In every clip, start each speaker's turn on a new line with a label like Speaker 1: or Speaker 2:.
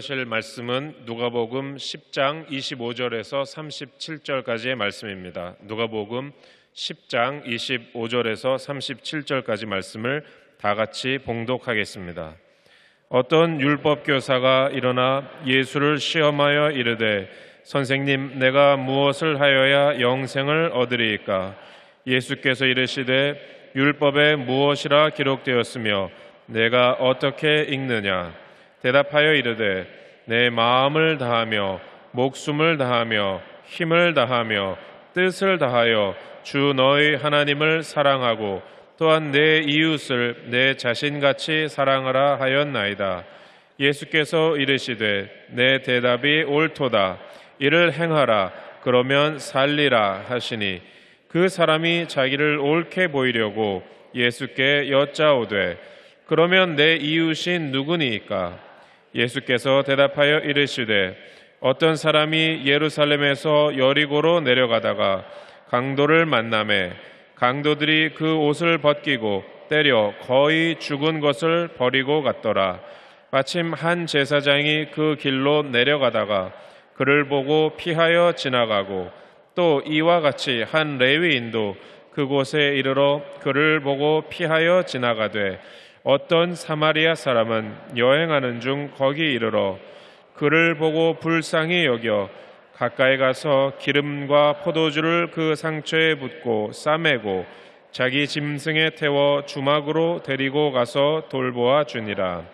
Speaker 1: 들으실 말씀은 누가복음 10장 25절에서 37절까지의 말씀입니다. 누가복음 10장 25절에서 37절까지 말씀을 다 같이 봉독하겠습니다. 어떤 율법 교사가 일어나 예수를 시험하여 이르되 선생님, 내가 무엇을 하여야 영생을 얻으리이까? 예수께서 이르시되 율법에 무엇이라 기록되었으며 내가 어떻게 읽느냐? 대답하여 이르되 내 마음을 다하며 목숨을 다하며 힘을 다하며 뜻을 다하여 주 너희 하나님을 사랑하고 또한 내 이웃을 내 자신같이 사랑하라 하였나이다. 예수께서 이르시되 내 대답이 옳도다. 이를 행하라. 그러면 살리라 하시니 그 사람이 자기를 옳게 보이려고 예수께 여짜오되 그러면 내 이웃이 누구니이까? 예수께서 대답하여 이르시되 어떤 사람이 예루살렘에서 여리고로 내려가다가 강도를 만나매 강도들이 그 옷을 벗기고 때려 거의 죽은 것을 버리고 갔더라. 마침 한 제사장이 그 길로 내려가다가 그를 보고 피하여 지나가고 또 이와 같이 한 레위인도 그곳에 이르러 그를 보고 피하여 지나가되 어떤 사마리아 사람은 여행하는 중 거기 이르러 그를 보고 불쌍히 여겨 가까이 가서 기름과 포도주를 그 상처에 붓고 싸매고 자기 짐승에 태워 주막으로 데리고 가서 돌보아 주니라.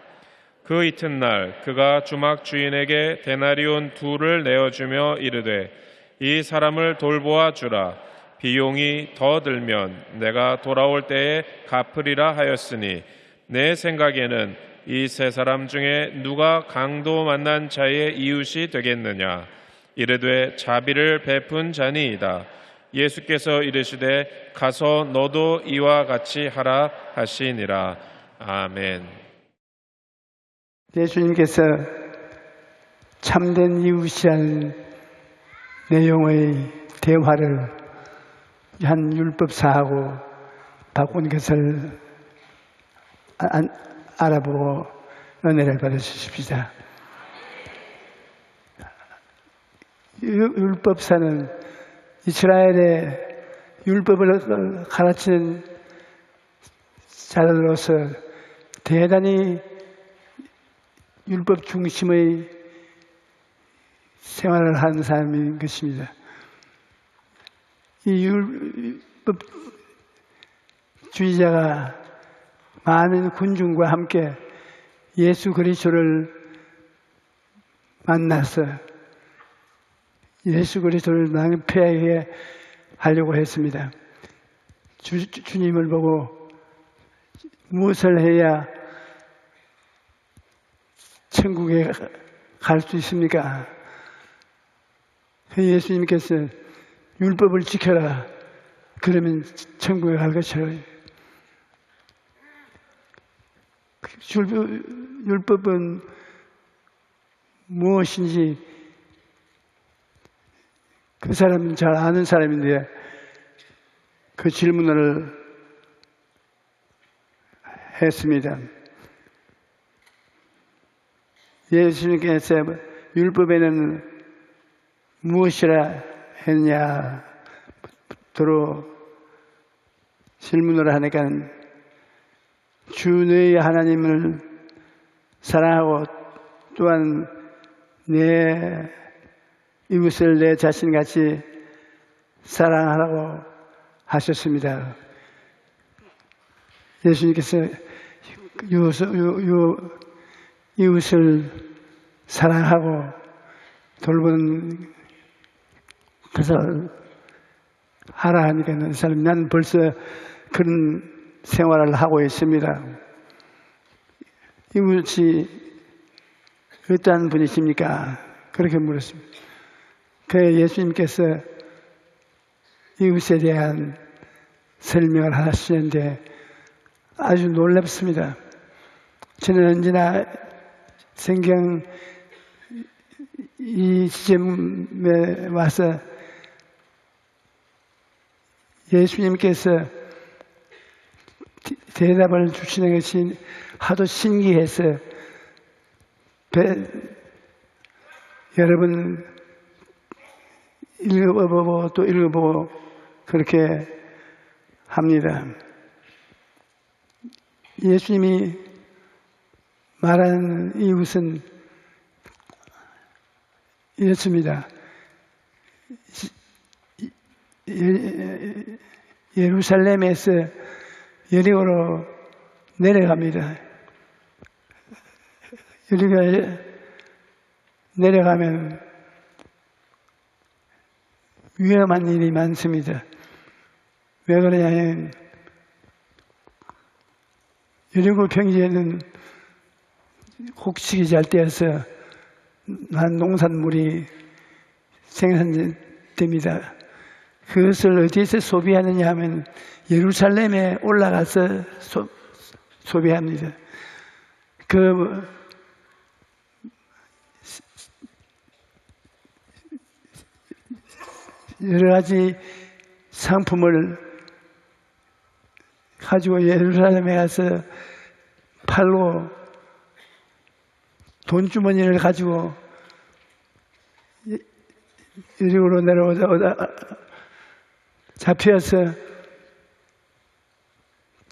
Speaker 1: 그 이튿날 그가 주막 주인에게 데나리온 2를 내어주며 이르되 이 사람을 돌보아 주라. 비용이 더 들면 내가 돌아올 때에 갚으리라 하였으니 내 생각에는 이 세 사람 중에 누가 강도 만난 자의 이웃이 되겠느냐? 이르되 자비를 베푼 자니이다. 예수께서 이르시되 가서 너도 이와 같이 하라 하시니라. 아멘.
Speaker 2: 예수님께서 참된 이웃이라는 내용의 대화를 한 율법사하고 바꾼 것을 알아보고 은혜를 받으십시다. 율법사는 이스라엘의 율법을 가르치는 자로서 대단히 율법 중심의 생활을 하는 사람인 것입니다. 이 율법주의자가 많은 군중과 함께 예수 그리스도를 만나서 예수 그리스도를 낭패하게 하려고 했습니다. 주님을 보고 무엇을 해야 천국에 갈 수 있습니까? 예수님께서 율법을 지켜라. 그러면 천국에 갈 것이라. 율법은 무엇인지 그 사람은 잘 아는 사람인데 그 질문을 했습니다. 예수님께서 율법에는 무엇이라 했냐 도로 질문을 하니까 주 너희 하나님을 사랑하고 또한 내 이웃을 내 자신같이 사랑하라고 하셨습니다. 예수님께서 이웃을 사랑하고 돌보는 것을 하라 하니까 이 사람이 나는 벌써 그런 생활을 하고 있습니다. 이웃이 어떠한 분이십니까? 그렇게 물었습니다. 그래 예수님께서 이웃에 대한 설명을 하시는데 아주 놀랍습니다. 저는 언제나 성경 이 지점에 와서 예수님께서 대답을 주시는 것이 하도 신기해서 여러분 읽어보고 또 읽어보고 그렇게 합니다. 예수님이 말하는 이웃은 이렇습니다. 예루살렘에서 여리고로 내려갑니다. 여리고 내려가면 위험한 일이 많습니다. 왜 그러냐면 여리고 평지에는 곡식이 잘 떼어서 난 농산물이 생산됩니다. 그것을 어디에서 소비하느냐 하면 예루살렘에 올라가서 소비합니다. 여러 가지 상품을 가지고 예루살렘에 가서 팔고 돈주머니를 가지고 여리고로 내려오다 잡혀서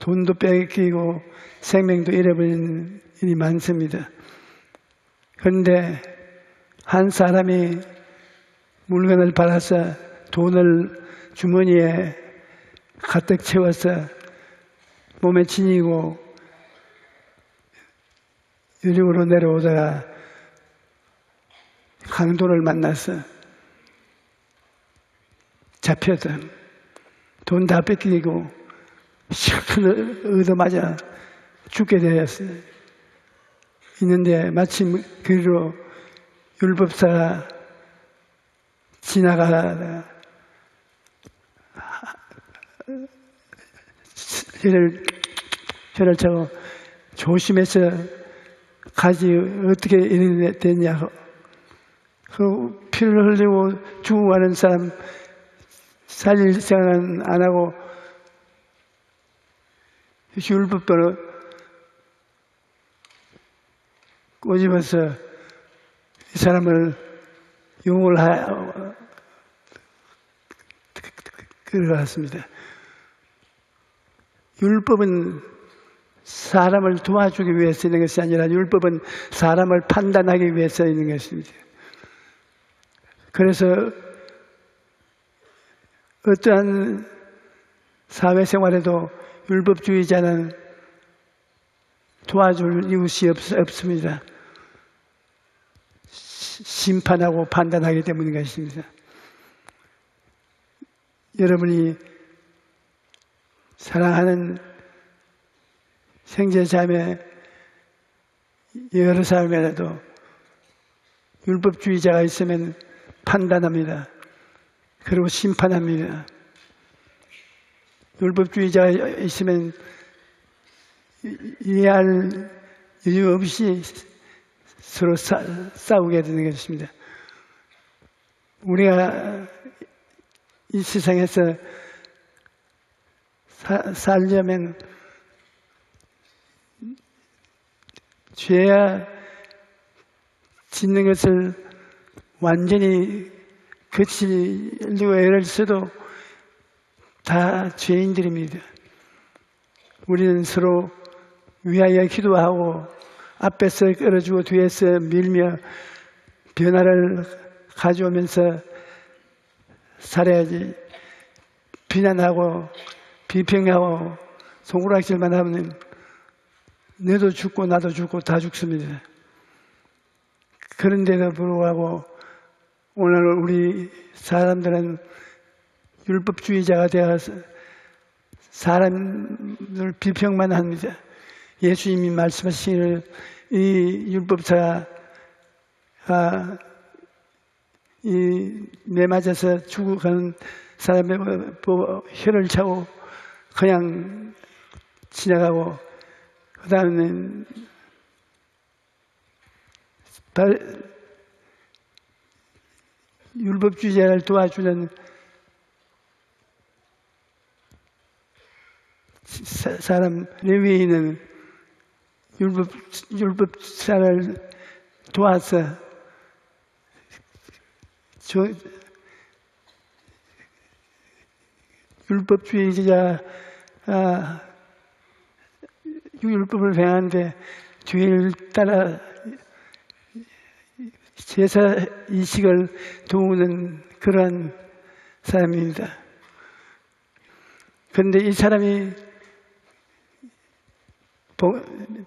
Speaker 2: 돈도 뺏기고 생명도 잃어버리는 일이 많습니다. 그런데 한 사람이 물건을 팔아서 돈을 주머니에 가득 채워서 몸에 지니고 여리고로 내려오다가 강도를 만나서 잡혀서 돈 다 뺏기고 실컷 얻어맞아 죽게 되었어요. 있는데 마침 그리로 율법사가 지나가다가 혀를 차고 조심해서 가지 어떻게 이렇게 됐냐고. 그 피를 흘리고 죽어가는 사람 살릴 생각은 안 하고 율법대로 꼬집어서 이 사람을 용을 끌어갔습니다. 율법은 사람을 도와주기 위해서 있는 것이 아니라 율법은 사람을 판단하기 위해서 있는 것입니다. 그래서 어떠한 사회생활에도 율법주의자는 도와줄 이웃이 없습니다. 심판하고 판단하기 때문인 것입니다. 여러분이 사랑하는 형제자매 여러 사람이라도 율법주의자가 있으면 판단합니다. 그리고 심판합니다. 율법주의자가 있으면 이해할 이유 없이 서로 싸우게 되는 것입니다. 우리가 이 세상에서 살려면 죄야 짓는 것을 완전히 거치려고 애를 써도 다 죄인들입니다. 우리는 서로 위하여 기도하고 앞에서 끌어주고 뒤에서 밀며 변화를 가져오면서 살아야지. 비난하고 비평하고 손가락질만 하면 너도 죽고 나도 죽고 다 죽습니다. 그런데도 불구하고 오늘 우리 사람들은 율법주의자가 되어서 사람을 비평만 합니다. 예수님이 말씀하시기를 이 율법사가 이 매맞아서 죽어가는 사람을 보고 혀를 차고 그냥 지나가고 그 다음에 율법주의자를 도와주는 사람 레위인은 율법사를 도와서 율법주의자, 율법을 행하는데 뒤를 따라 제사 이식을 도우는 그러한 사람입니다. 그런데 이 사람이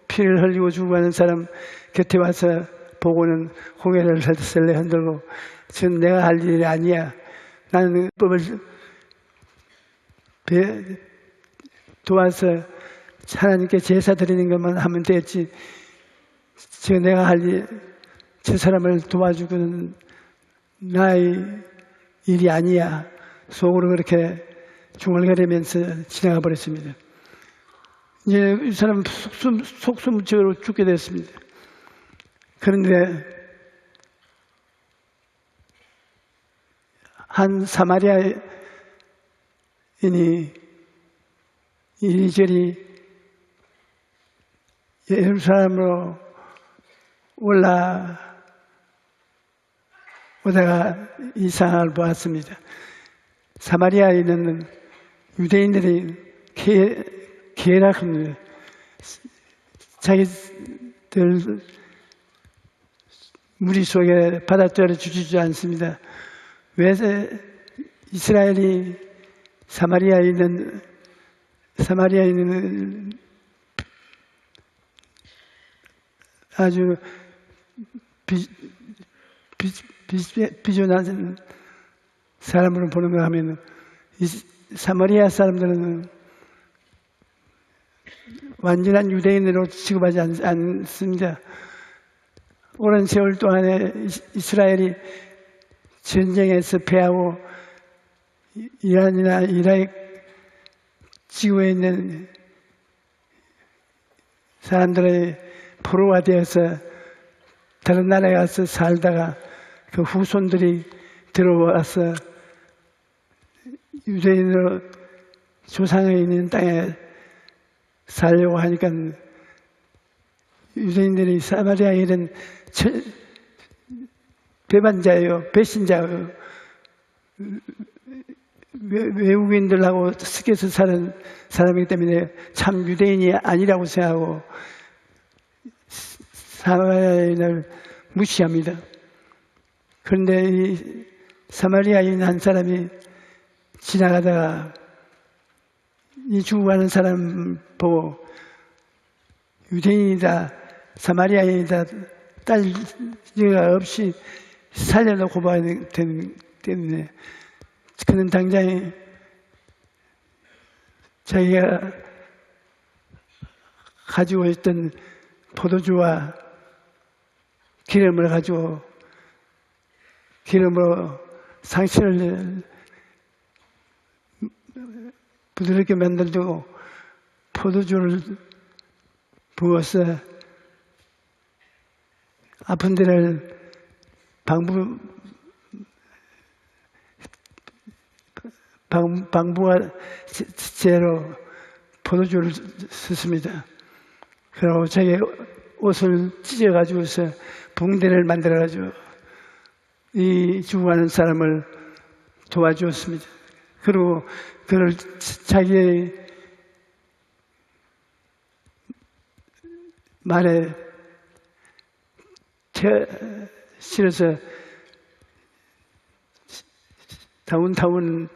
Speaker 2: 피를 흘리고 죽어가는 사람 곁에 와서 보고는 고개를 설레 흔들고, 지금 내가 할 일이 아니야. 나는 법을 도와서 하나님께 제사 드리는 것만 하면 되지. 지금 내가 할 일, 저 사람을 도와주고는 나의 일이 아니야. 속으로 그렇게 중얼거리면서 지나가 버렸습니다. 이제 이 사람은 속수무책으로 죽게 됐습니다. 그런데 한 사마리아인이 이리저리 예루살렘으로 올라오다가 이 상황을 보았습니다. 사마리아에 있는 유대인들이 계략합니다. 자기들 무리 속에 받아들여 주지 않습니다. 왜 이스라엘이 사마리아에 있는 아주 비존한 사람으로 보는가 하면, 이 사마리아 사람들은 완전한 유대인으로 취급하지 않습니다. 오랜 세월 동안에 이스라엘이 전쟁에서 패하고 이란이나 이라크 지구에 있는 사람들의 포로가 되어서 다른 나라에 가서 살다가 그 후손들이 들어와서 유대인으로 조상에 있는 땅에 살려고 하니까 유대인들이 사마리아에 있는 배반자예요, 배신자예요. 외국인들하고 섞여서 사는 사람이기 때문에 참 유대인이 아니라고 생각하고 사마리아인을 무시합니다. 그런데 이 사마리아인 한 사람이 지나가다가 이 죽어가는 사람 보고 유대인이다, 사마리아인이다, 딸리가 없이 살려놓고 봐야 되기 때문에 그는 당장 자기가 가지고 있던 포도주와 기름을 가지고 기름으로 상처를 부드럽게 만들고 포도주를 부어서 아픈 데를 방부가 제로 포도주를 썼습니다. 그리고 자기 옷을 찢어가지고서 붕대를 만들어가지고 이 죽어가는 사람을 도와주었습니다. 그리고 그를 자기의 말에 실어서 다운타운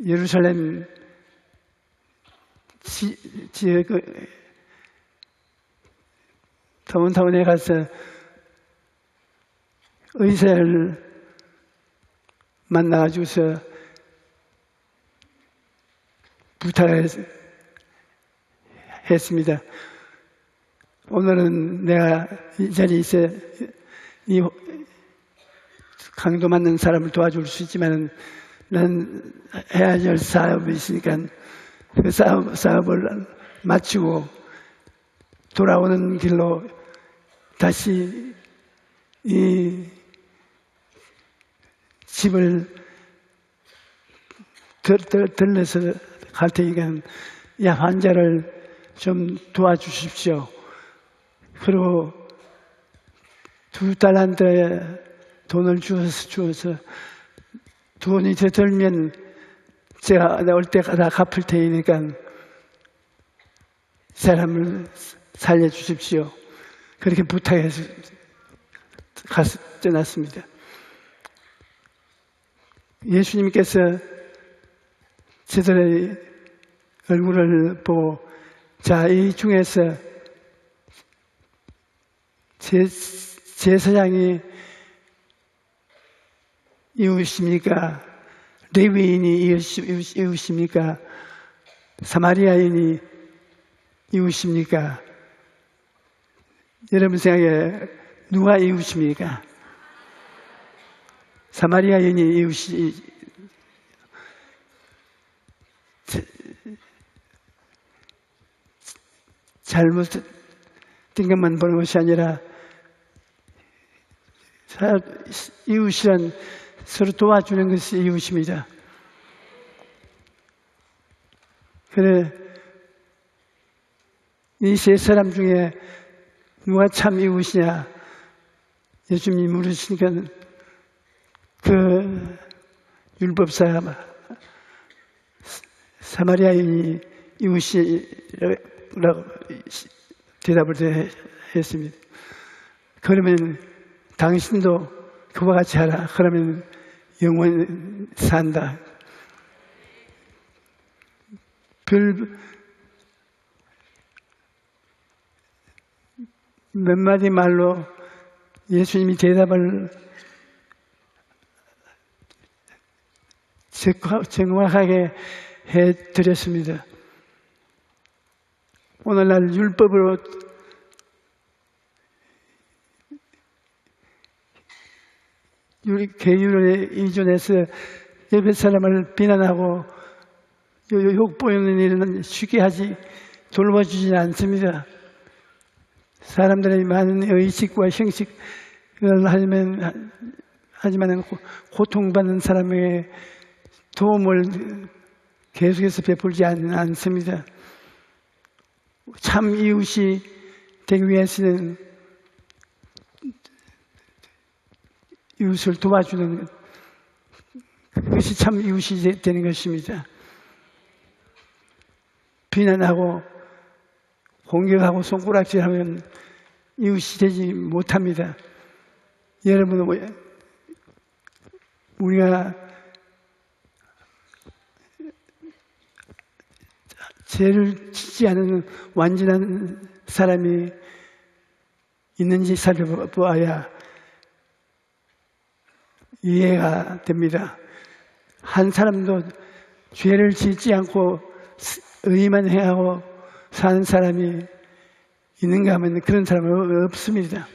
Speaker 2: 예루살렘 지역 다운타운에 가서 의사를 만나가지고서 부탁을 했습니다. 오늘은 내가 이 자리에 있어 이 강도 맞는 사람을 도와줄 수 있지만 난 해야 할 사업이 있으니까 그 사업을 마치고 돌아오는 길로 다시 이 집을 들러서 갈 테니까 이 환자를 좀 도와주십시오. 그리고 2달란트의 돈을 주어서 돈이 더 들면 제가 올 때가 다 갚을 테니까 사람을 살려주십시오. 그렇게 부탁해서 떠났습니다. 예수님께서 저들의 얼굴을 보고 자, 이 중에서 제사장이 이웃입니까? 레위인이 이웃입니까? 사마리아인이 이웃입니까? 여러분 생각에 누가 이웃입니까? 사마리아인이 이웃이 잘못된 것만 보는 것이 아니라 이웃이란 서로 도와주는 것이 이웃입니다. 그래, 이 세 사람 중에 누가 참 이웃이냐? 예수님이 물으시니까 그 율법사 사마리아인이 이웃이라고 대답을 했습니다. 그러면 당신도 그와 같이 하라. 그러면 영원 산다. 몇 마디 말로 예수님이 대답을 정확하게 해드렸습니다. 오늘날 율법으로 계율에 의존해서 옆에 사람을 비난하고 욕보이는 일은 쉽게 돌봐주지 않습니다. 사람들의 많은 의식과 형식을 하지만 고통받는 사람에게 도움을 계속해서 베풀지 않습니다. 참 이웃이 되기 위해서는 이웃을 도와주는 그것이 참 이웃이 되는 것입니다. 비난하고 공격하고 손가락질하면 이웃이 되지 못합니다. 여러분, 우리가 죄를 짓지 않은 완전한 사람이 있는지 살펴보아야 이해가 됩니다. 한 사람도 죄를 짓지 않고 의만 행하고 사는 사람이 있는가 하면 그런 사람은 없습니다.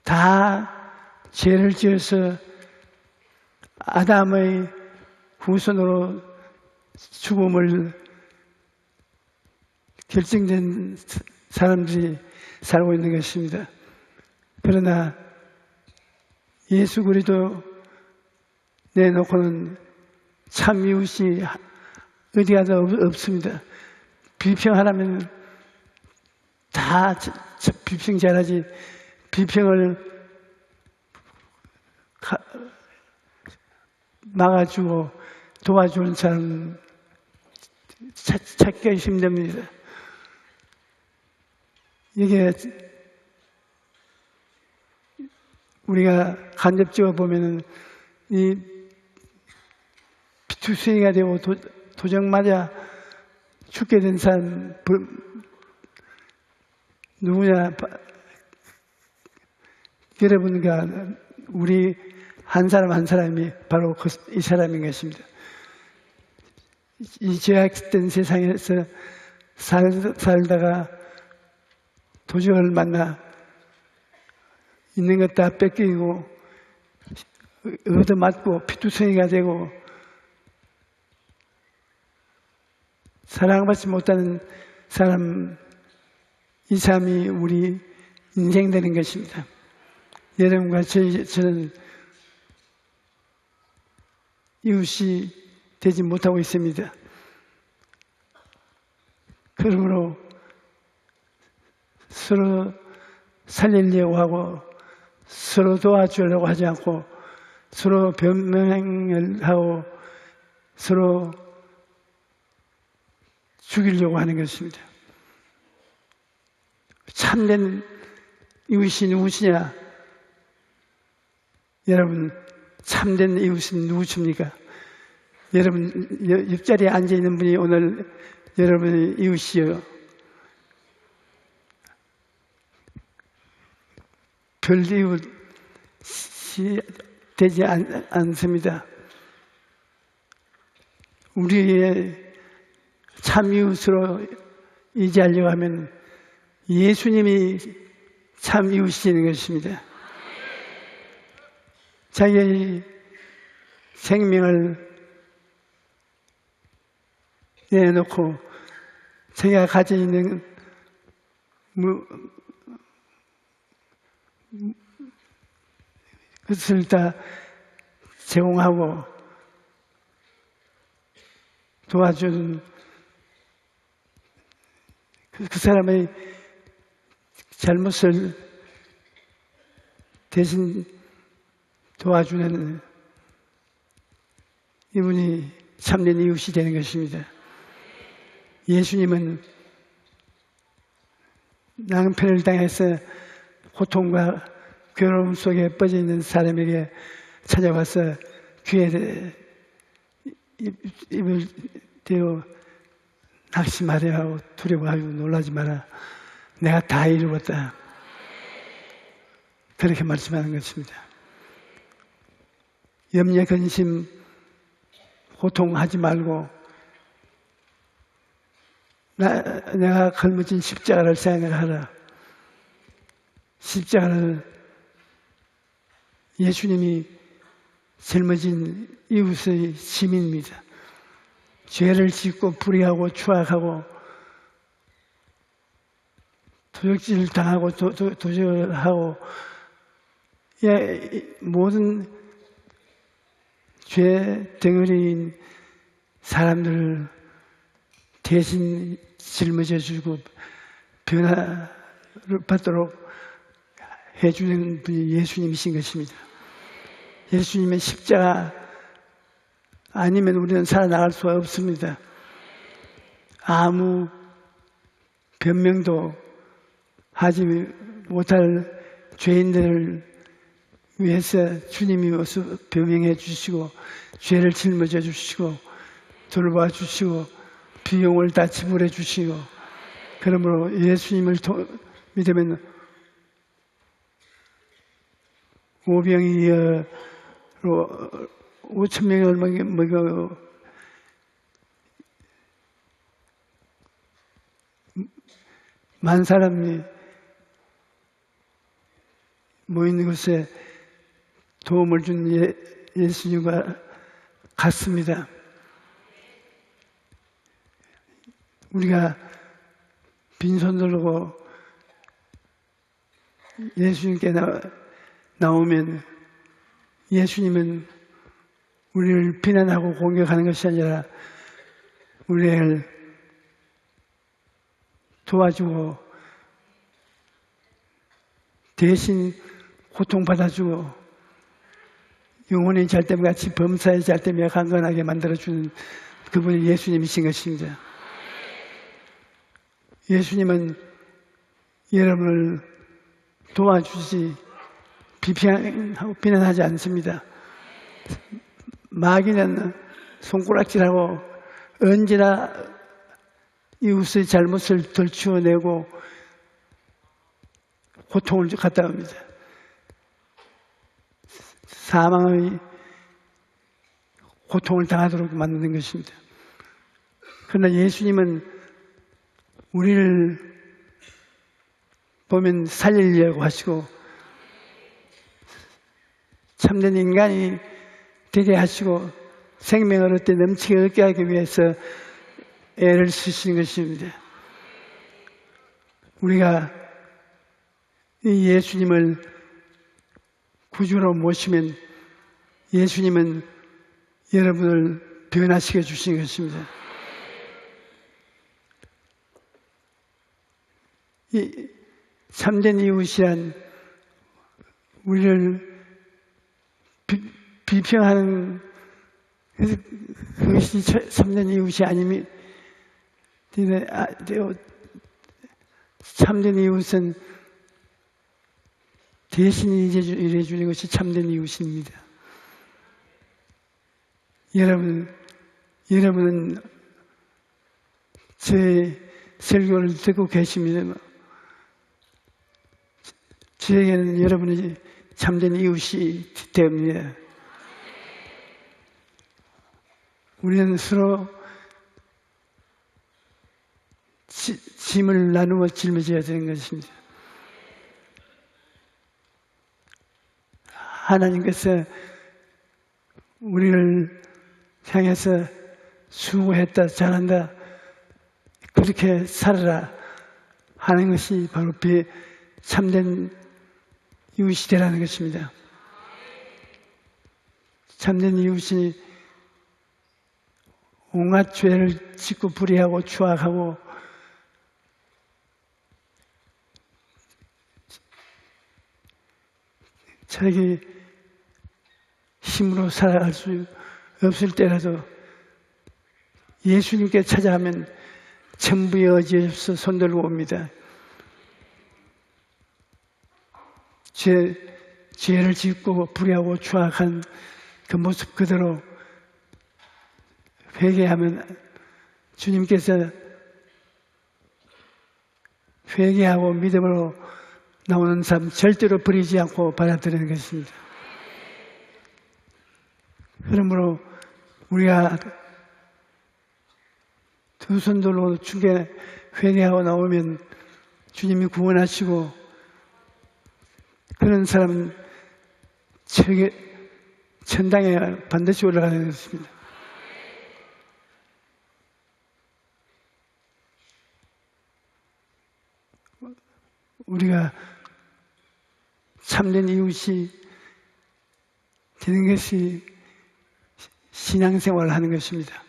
Speaker 2: 다 죄를 지어서 아담의 후손으로 죽음을 결정된 사람들이 살고 있는 것입니다. 그러나 예수 그리스도 내놓고는 참 이웃이 어디 가도 없습니다. 비평하라면 다 비평 잘하지, 비평을 막아주고 도와주는 사람 찾기가 힘듭니다. 이게 우리가 간접적으로 보면은 이 피투성이가 되고 도적 맞아 죽게 된 사람 누구냐? 여러분과 우리 한 사람 한 사람이 바로 이 사람인 것입니다. 이 죄악된 세상에서 살다가 도적을 만나 있는 것 다 뺏기고 얻어맞고 피투성이가 되고 사랑받지 못하는 사람, 이 삶이 우리 인생 되는 것입니다. 여러분과 저는 이웃이 되지 못하고 있습니다. 그러므로 서로 살리려고 하고 서로 도와주려고 하지 않고 서로 변명을 하고 서로 죽이려고 하는 것입니다. 참된 이웃이 누구시냐? 여러분, 참된 이웃은 누구십니까? 여러분, 옆자리에 앉아있는 분이 오늘 여러분의 이웃이요. 별 이웃이 되지 않습니다. 우리의 참 이웃으로 이지하려고 하면 예수님이 참 이웃이시는 것입니다. 자기의 생명을 내놓고 자기가 가지고 있는 그것을 다 제공하고 도와준 그 사람의 잘못을 대신 도와주는 이분이 참된 이웃이 되는 것입니다. 예수님은 낭패를 당해서 고통과 괴로움 속에 빠져 있는 사람에게 찾아와서 귀에 입을 대어 낙심하려 하고 두려워하고 놀라지 마라. 내가 다 이루었다. 그렇게 말씀하는 것입니다. 염려, 근심, 고통하지 말고 내가 걸머진 십자가를 생각하라. 십자가를 예수님이 젊어진 이웃의 짐입니다. 죄를 짓고 불의하고 추악하고 도적질 당하고 도적하고 모든 죄 덩어리인 사람들을 대신 짊어져 주고 변화를 받도록 해주는 분이 예수님이신 것입니다. 예수님의 십자가 아니면 우리는 살아나갈 수가 없습니다. 아무 변명도 하지 못할 죄인들을 위해서 주님이 와서 변명해 주시고 죄를 짊어져 주시고 돌봐 주시고 비용을 다 지불해 주시고 그러므로 예수님을 믿으면 오병이어로 5,000명을 먹여 만 사람이 모이는 곳에 도움을 준 예수님과 같습니다. 우리가 빈손 들고 예수님께 나오면 예수님은 우리를 비난하고 공격하는 것이 아니라 우리를 도와주고 대신 고통받아주고 영혼의 잘됨 같이 범사의 잘됨에 강건하게 만들어주는 그분이 예수님이신 것입니다. 예수님은 여러분을 도와주지 비판하고 비난하지 않습니다. 마귀는 손가락질하고 언제나 이웃의 잘못을 덜치워내고 고통을 갖다 옵니다. 사망의 고통을 당하도록 만드는 것입니다. 그러나 예수님은 우리를 보면 살리려고 하시고 참된 인간이 되게 하시고 생명을 얻되 넘치게 얻게 하기 위해서 애를 쓰시는 것입니다. 우리가 이 예수님을 구주로 모시면 예수님은 여러분을 변화시켜 주시는 것입니다. 이 참된 이웃이란 우리를 비평하는 그것이 참된 이웃이 아니면 참된 이웃은 대신이 일해주는 것이 참된 이웃입니다. 여러분은 제 설교를 듣고 계십니다. 저에게는 여러분이 참된 이웃이 됩니다. 우리는 서로 짐을 나누어 짊어져야 되는 것입니다. 하나님께서 우리를 향해서 수고했다, 잘한다, 그렇게 살아라 하는 것이 바로 참된 이웃이 되라는 것입니다. 참된 이웃이 온갖 죄를 짓고 불의하고 추악하고 자기 힘으로 살아갈 수 없을 때라도 예수님께 찾아가면 전부의 의지에서 손들고 옵니다. 죄를 짓고 불의하고 추악한 그 모습 그대로 회개하면 주님께서 회개하고 믿음으로 나오는 삶 절대로 버리지 않고 받아들이는 것입니다. 그러므로 우리가 두 손들로 주께 회개하고 나오면 주님이 구원하시고 그런 사람은 천당에 반드시 올라가는 것입니다. 우리가 참된 이웃이 되는 것이 신앙생활을 하는 것입니다.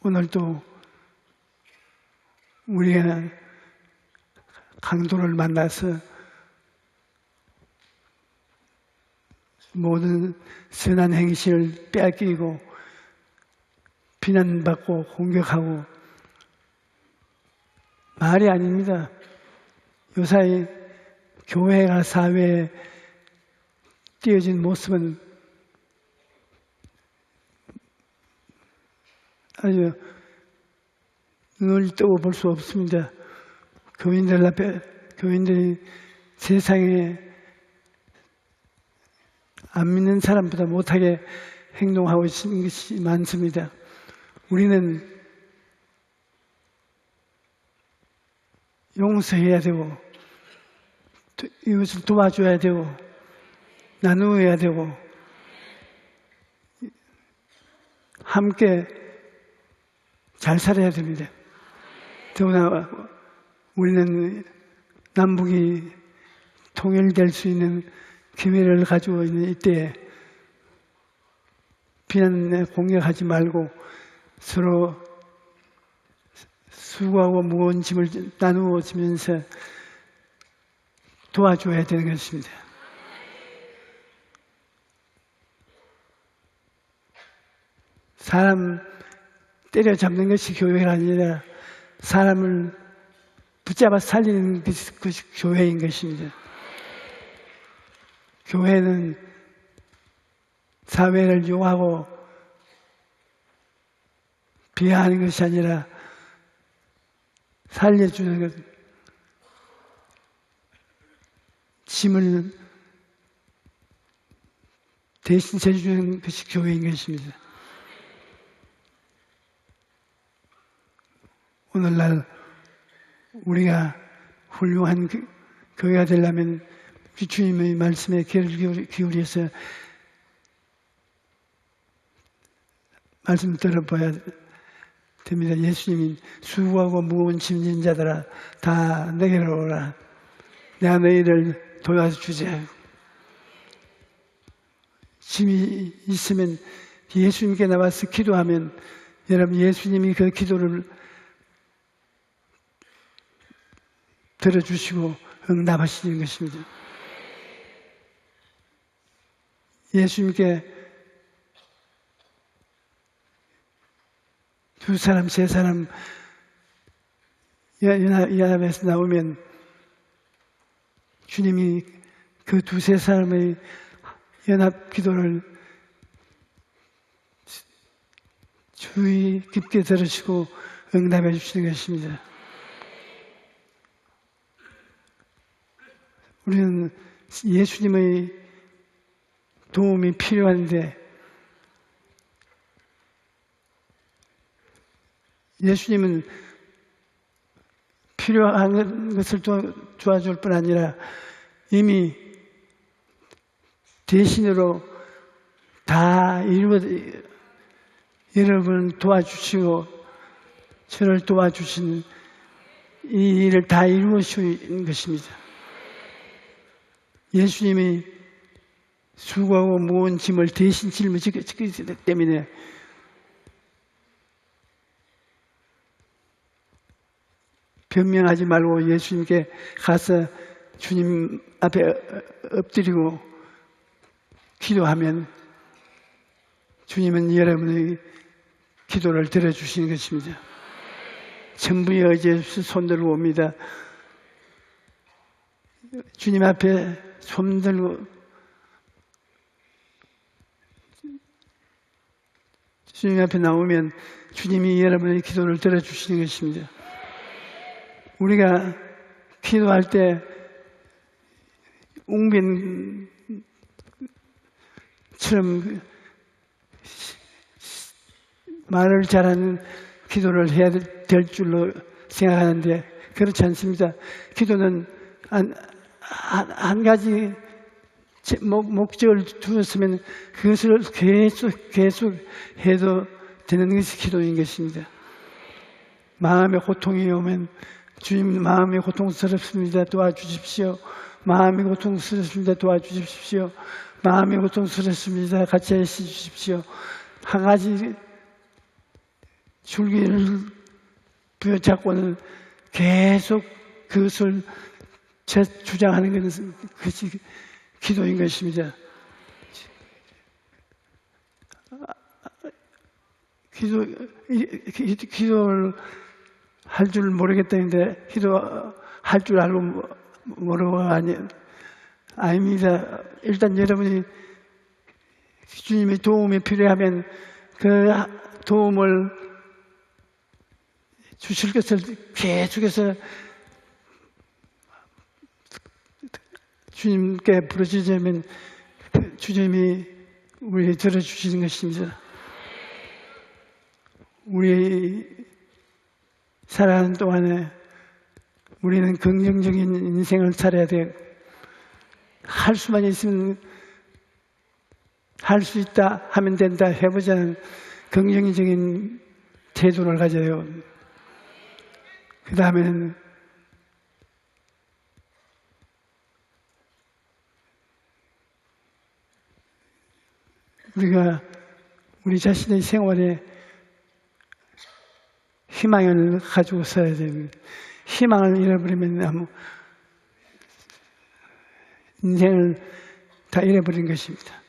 Speaker 2: 오늘도 우리가 강도를 만나서 모든 선한 행실을 빼앗기고 비난받고 공격하고 말이 아닙니다. 요사이 교회가 사회에 띄어진 모습은 아주 눈을 뜨고 볼 수 없습니다. 교인들이 세상에 안 믿는 사람보다 못하게 행동하고 있는 것이 많습니다. 우리는 용서해야 되고 이것을 도와줘야 되고 나누어야 되고 함께 잘 살아야 됩니다. 더구나 우리는 남북이 통일될 수 있는 기회를 가지고 있는 이때에 비난에 공격하지 말고 서로 수고하고 무거운 짐을 나누어 주면서 도와줘야 되는 것입니다. 사람 때려잡는 것이 교회가 아니라 사람을 붙잡아 살리는 것이 교회인 것입니다. 교회는 사회를 용하고 비하하는 것이 아니라 살려주는 것, 짐을 대신 져주는 것이 교회인 것입니다. 오늘날 우리가 훌륭한 교회가 되려면 주님의 말씀에 귀를 기울여서 말씀 들어봐야 됩니다. 예수님이 수고하고 무거운 짐진 자들아 다 내게로 오라. 내가 너희를 도와주자. 짐이 있으면 예수님께 나와서 기도하면 여러분 예수님이 그 기도를 들어주시고 응답하시는 것입니다. 예수님께 두 사람, 세 사람 연합에서 나오면 주님이 그 두세 사람의 연합 기도를 주의 깊게 들으시고 응답해 주시는 것입니다. 우리는 예수님의 도움이 필요한데 예수님은 필요한 것을 도와줄 뿐 아니라 이미 대신으로 다 여러분을 도와주시고 저를 도와주신 이 일을 다 이루어주신 것입니다. 예수님이 수고하고 무거운 짐을 대신 짊어지기 때문에 변명하지 말고 예수님께 가서 주님 앞에 엎드리고 기도하면 주님은 여러분의 기도를 들어주시는 것입니다. 전부의 의지에 손들고 옵니다. 주님 앞에 손들고 주님 앞에 나오면 주님이 여러분의 기도를 들어주시는 것입니다. 우리가 기도할 때 웅변처럼 말을 잘하는 기도를 해야 될 줄로 생각하는데 그렇지 않습니다. 기도는 한 가지 목적을 두었으면 그것을 계속 해도 되는 것이 기도인 것입니다. 마음의 고통이 오면 주님 마음이 고통스럽습니다. 도와주십시오. 마음이 고통스럽습니다. 도와주십시오. 마음이 고통스럽습니다. 같이 해주십시오. 한 가지 줄기를 부여잡고는 계속 그것을 주장하는 것이 기도인 것입니다. 기도를 할 줄 모르겠다는데 기도할 줄 알고 모르고 아닙니다. 일단 여러분이 주님의 도움이 필요하면 그 도움을 주실 것을 계속해서 주님께 부르짖으면 주님이 우리 들어주시는 것입니다. 우리 살아가는 동안에 우리는 긍정적인 인생을 살아야 돼요. 할 수만 있으면 할 수 있다 하면 된다 해보자는 긍정적인 태도를 가져요. 그 다음에는 우리가 우리 자신의 생활에 희망을 가지고 살아야 됩니다. 희망을 잃어버리면 인생을 다 잃어버린 것입니다.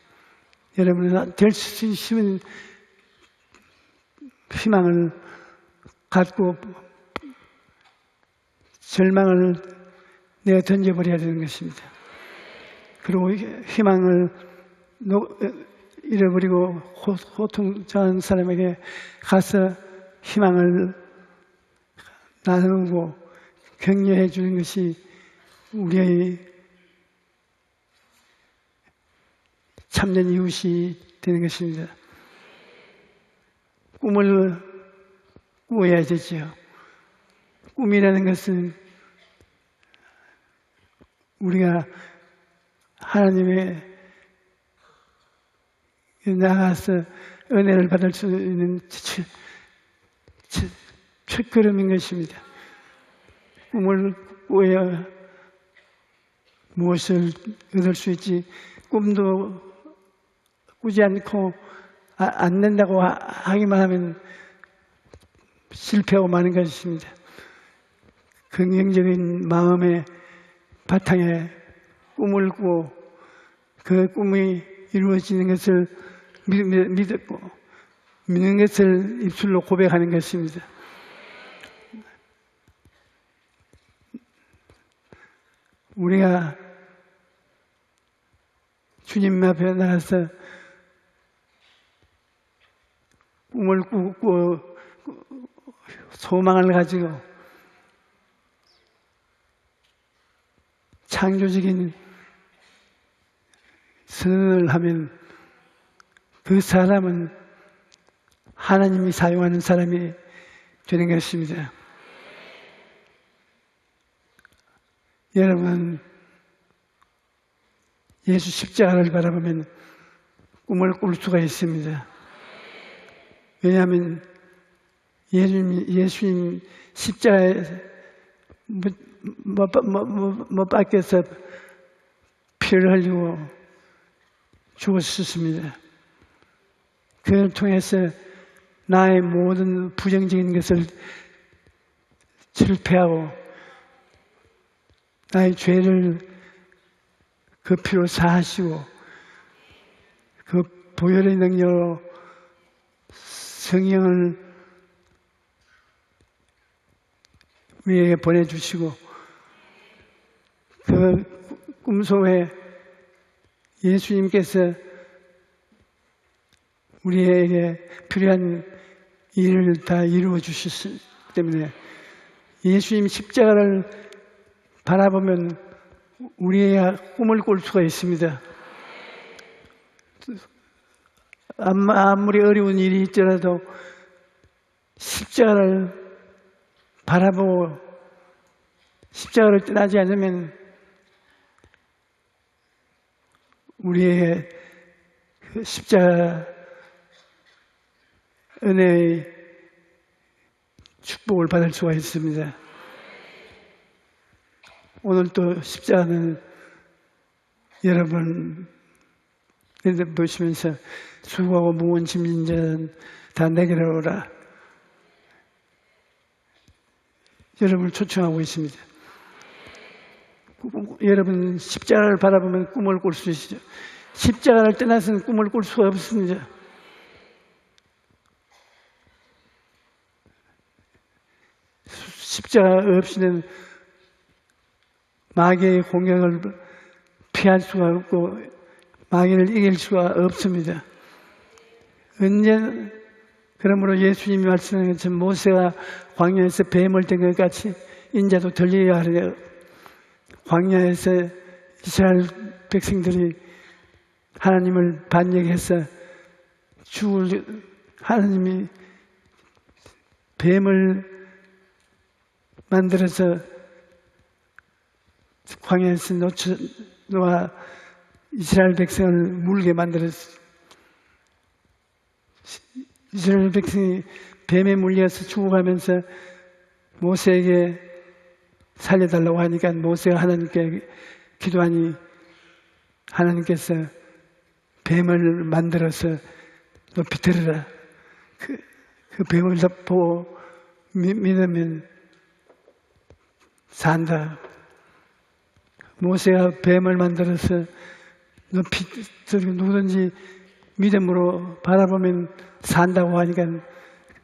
Speaker 2: 여러분은 될 수 있으면 희망을 갖고 절망을 내가 던져버려야 되는 것입니다. 그리고 희망을 잃어버리고 고통당한 사람에게 가서 희망을 나누고 격려해 주는 것이 우리의 참된 이웃이 되는 것입니다. 꿈을 꾸어야 되지요. 꿈이라는 것은 우리가 하나님의 나가서 은혜를 받을 수 있는 첫걸음인 것입니다. 꿈을 꾸어야 무엇을 얻을 수 있지. 꿈도 꾸지 않고 안 된다고 하기만 하면 실패하고 마는 것입니다. 긍정적인 마음에 바탕에 꿈을 꾸고 그 꿈이 이루어지는 것을 믿고 믿는 것을 입술로 고백하는 것입니다. 우리가 주님 앞에 나가서 꿈을 꾸고 소망을 가지고 창조적인 선언을 하면 그 사람은 하나님이 사용하는 사람이 되는 것입니다. 여러분, 예수 십자가를 바라보면 꿈을 꿀 수가 있습니다. 왜냐하면 예수님 십자가에 못 박혀서 피를 흘리고 죽었습니다. 그를 통해서 나의 모든 부정적인 것을 철폐하고 나의 죄를 그 피로 사하시고 그 보혈의 능력으로 성령을 우리에게 보내주시고 그 꿈속에 예수님께서 우리에게 필요한 일을 다 이루어 주셨기 때문에 예수님 십자가를 바라보면 우리의 꿈을 꿀 수가 있습니다. 아무리 어려운 일이 있더라도 십자가를 바라보고 십자가를 떠나지 않으면 우리의 그 십자가 은혜의 축복을 받을 수가 있습니다. 오늘 또 십자가는 여러분 보시면서 수고하고 무거운 짐진 자는 다 내게로 오라. 여러분을 초청하고 있습니다. 여러분 십자가를 바라보면 꿈을 꿀 수 있죠. 십자가를 떠나서는 꿈을 꿀 수가 없습니다. 십자가 없이는 마귀의 공격을 피할 수가 없고 마귀를 이길 수가 없습니다. 그러므로 예수님이 말씀하신 것처럼 모세가 광야에서 뱀을 든 것 같이 인자도 들려야 하려. 광야에서 이스라엘 백성들이 하나님을 반역해서 하나님이 뱀을 만들어서 광야에서 놓아 이스라엘 백성을 물게 만들었어요. 이스라엘 백성이 뱀에 물려서 죽어가면서 모세에게 살려달라고 하니까 모세가 하나님께 기도하니 하나님께서 뱀을 만들어서 높이 들으라. 그 뱀을 보고 믿으면 산다. 모세가 뱀을 만들어서 높이 들고 누구든지 믿음으로 바라보면 산다고 하니까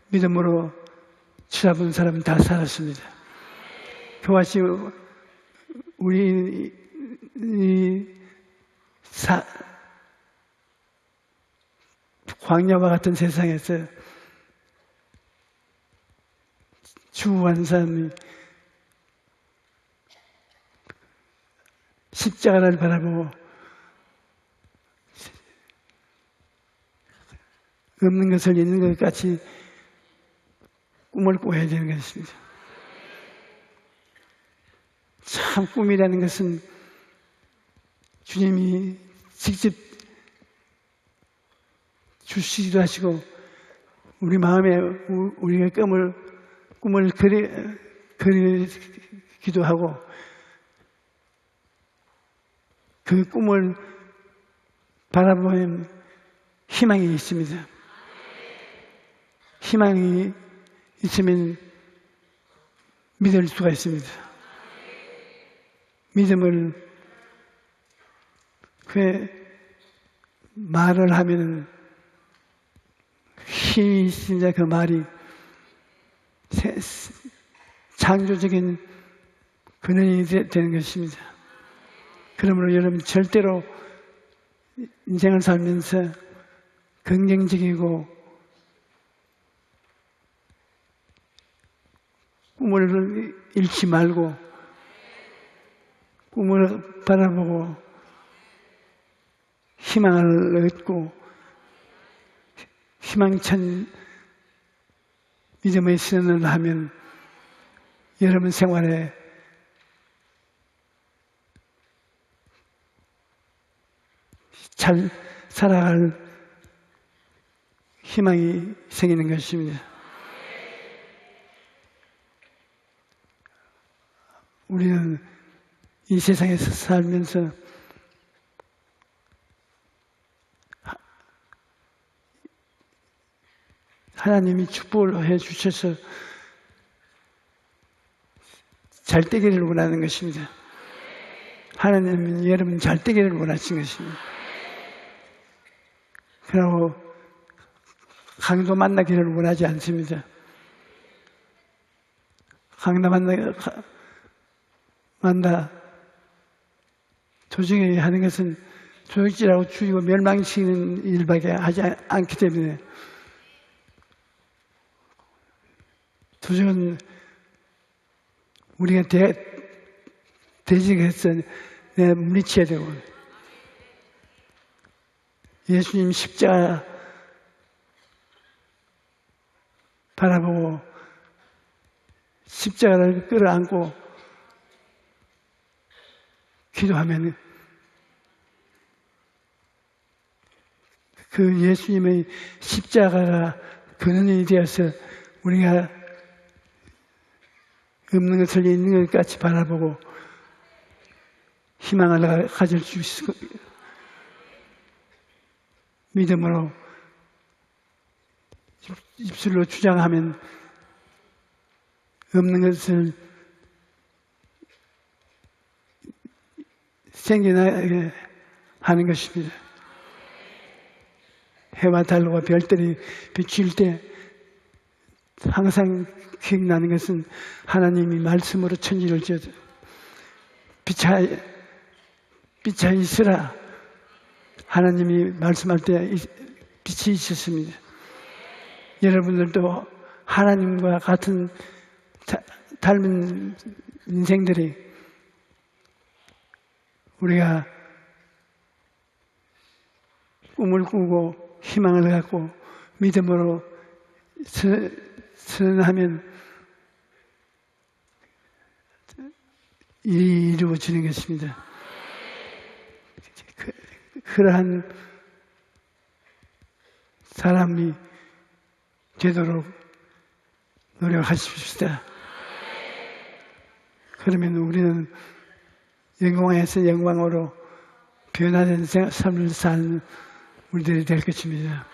Speaker 2: 믿음으로 치잡은 사람은 다 살았습니다. 그와 같이 우리 광야와 같은 세상에서 죽어가는 사람이 십자가를 바라보고 없는 것을 있는 것 같이 꿈을 꿔야 되는 것입니다. 참 꿈이라는 것은 주님이 직접 주시기도 하시고 우리 마음에 우리가 꿈을 그리기도 하고 그 꿈을 바라보면 희망이 있습니다. 희망이 있으면 믿을 수가 있습니다. 믿음을 그 말을 하면은 힘이 진짜 그 말이 창조적인 근원이 되는 것입니다. 그러므로 여러분 절대로 인생을 살면서 긍정적이고 꿈을 잃지 말고 꿈을 바라보고 희망을 얻고 희망찬 믿음의 선언을 하면 여러분 생활에 잘 살아갈 희망이 생기는 것입니다. 우리는 이 세상에서 살면서 하나님이 축복을 해 주셔서 잘 되기를 원하는 것입니다. 하나님은 여러분 잘 되기를 원하신 것입니다. 그리고 강도 만나기를 원하지 않습니다. 강도 만나 도중에 하는 것은 조직질하고 죽이고 멸망시키는 일밖에 하지 않기 때문에 도중은 우리가 대직해서 물리쳐야 되고 예수님 십자가 바라보고 십자가를 끌어안고 기도하면 그 예수님의 십자가가 근원이 되어서 우리가 없는 것을 있는 것 같이 바라보고 희망을 가질 수 있을 겁니다. 믿음으로 입술로 주장하면 없는 것을 생겨나게 하는 것입니다. 해와 달과 별들이 비칠 때 항상 기억나는 것은 하나님이 말씀으로 천지를 지어서 빛이 있으라 하나님이 말씀할 때 빛이 있었습니다. 여러분들도 하나님과 같은 닮은 인생들이 우리가 꿈을 꾸고 희망을 갖고 믿음으로 선언하면 일이 이루어지는 것입니다. 그러한 사람이 되도록 노력하십시다. 그러면 우리는 영광에서 영광으로 변화된 삶을 사는 우리들이 될 것입니다.